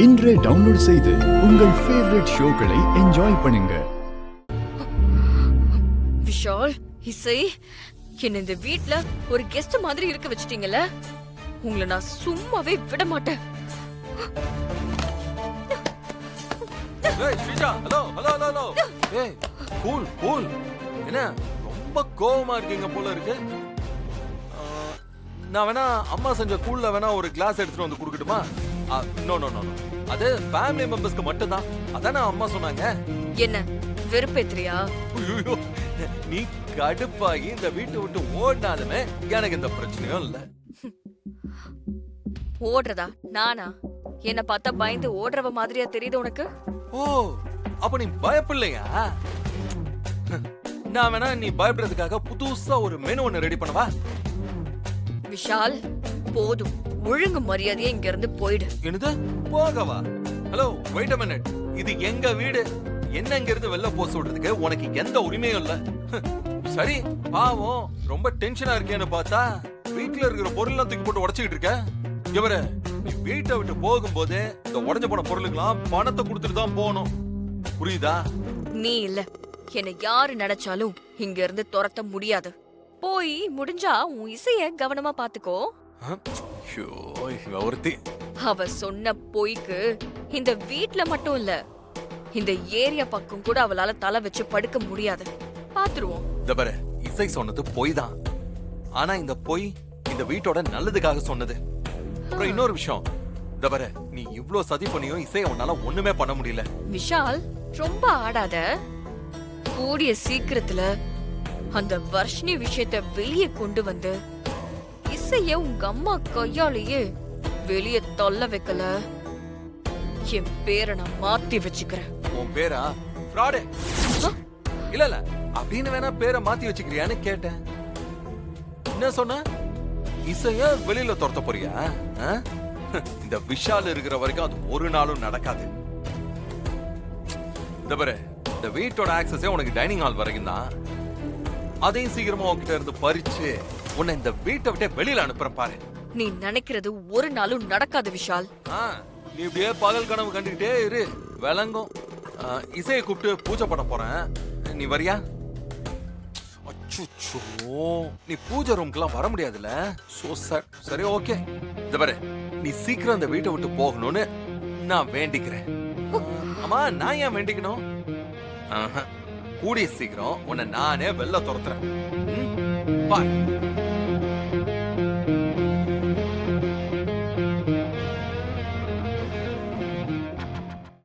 இன்றே டவுன்லோட் செய்து உங்கள் ஃபேவரட் ஷோக்களை என்ஜாய் பண்ணுங்க. விஷால், இசை, என்ன இந்த வீட்ல ஒரு கெஸ்ட் மாதிரி இருக்க வச்சிட்டீங்கல்ல, உங்களை நான் சும்மாவே விட மாட்டேன். ஏய் Sreeja, hello hello hello hello. ஏய் கூல் கூல். என்ன ரொம்ப கோவமா இருக்கீங்க போல இருக்கு. நான் வேணா அம்மா செஞ்ச கூல்ல வேணா ஒரு கிளாஸ் எடுத்துட்டு வந்து குடுக்கட்டுமா? No no no. அது ஃபேமிலி மெம்பர்ஸ்க்கு மட்டும் தான். அதானே அம்மா சொன்னாங்க. என்ன வெறுப்பேத்துறியா? ஐயோ, நீ கடுப்பாகி இந்த வீட்டை விட்டு ஓடினாலுமே எனக்கு இந்த பிரச்சனையும் இல்ல. ஓடுறதா நானா? என்ன பார்த்தா பயந்து ஓடுறவ மாதிரியா தெரியுது உனக்கு? ஓ, அப்ப நீ பயப்படலையா? நான் வேணா நீ பயப்படுறதுக்காக புதுசா ஒரு மெனு ஒன்னு ரெடி பண்ணவா? விஷால், போதும், ஒழுங்கு மரியாதையா இங்க இருந்து போயிடு. என்னது போகவா? Hello wait a minute. இது எங்க வீடு. என்ன இங்க இருந்து வெளில போக சொல்றதுக்கு உனக்கு எந்த உரிமையும் இல்ல. சரி, பாவம் ரொம்ப டென்ஷனா இருக்கேன்னு பார்த்தா வீட்ல இருக்கிற பொருள்லாம் தூக்கி போட்டு உடைச்சிட்டு இருக்க. இவரு நீ வீட்டை விட்டு போகும்போது இந்த உடைஞ்ச போன பொருளுக்கெல்லாம் பணத்தை கொடுத்துட்டு தான் போகணும். புரியுதா? நீ இல்ல, என்ன யாரு நினைச்சாலும் இங்க இருந்து துரத்த முடியாது. போய் முடிஞ்சா உன் இசைய கவனமா பாத்துக்கோ. அவ சொன்ன பொய்க்கு இந்த வீட்ல மட்டும் இல்ல, இந்த ஏரியா பக்கம் கூட அவளால தலை வச்சு படுக்க முடியாது. பாத்துருவோம். இசை சொன்னது பொய் தான். ஆனா இந்த பொய் இந்த வீட்டோட நல்லதுக்காக சொன்னது. அப்புறம் இன்னொரு விஷயம், நீ இவ்ளோ சதி பண்ணியும் இசைய உன்னால ஒண்ணுமே பண்ண முடியல. விஷால், ரொம்ப ஆடாத. கூடிய சீக்கிரத்துல அந்த வர்ஷினி விஷயத்தை வெளியே கொண்டு வந்து இசைய உங்க அம்மா கையாலேயே வெளியே தொல்ல வைக்கல, என் பேரை நான் மாத்தி வச்சுக்கிறேன். உன் பேரா? ஃப்ராடு. இல்ல இல்ல, அப்படின்னு வேணா பேரை மாத்தி வச்சுக்கிறியான்னு கேட்டேன். என்ன சொன்ன? இசைய வெளியில துரத்த போறியா? இந்த விஷால் இருக்கிற வரைக்கும் அது ஒரு நாளும் நடக்காது. இந்த வீட்டோட ஆக்சஸே உனக்கு டைனிங் ஹால் வரைக்கும் தான். அதையும் சீக்கிரமா உன்கிட்ட இருந்து பறிச்சு உன்னை இந்த வீட்டை விட்டு வெளியில அனுப்புறேன் பாரு. நீ நினைக்கிறது ஒரு நாளும் நடக்காது விஷால். நீ இப்படியே பகல் கனவு கண்டுகிட்டே இரு, விளங்கும். இசையை கூப்பிட்டு பூஜை பண்ண போறேன், நீ வரியா? அச்சோ, நீ பூஜை ரூம்க்குலாம் வர முடியாதுல்ல. So sir. சரி ஓகே. இந்த பாரு, நீ சீக்கிரம் இந்த வீட்டை விட்டு போகணும்னு நான் வேண்டிக்கிறேன். அம்மா, நான் ஏன் வேண்டிக்கணும்? கூடிய சீக்கிரம் உன்னை நானே வெளில துரத்துறேன். பாரு.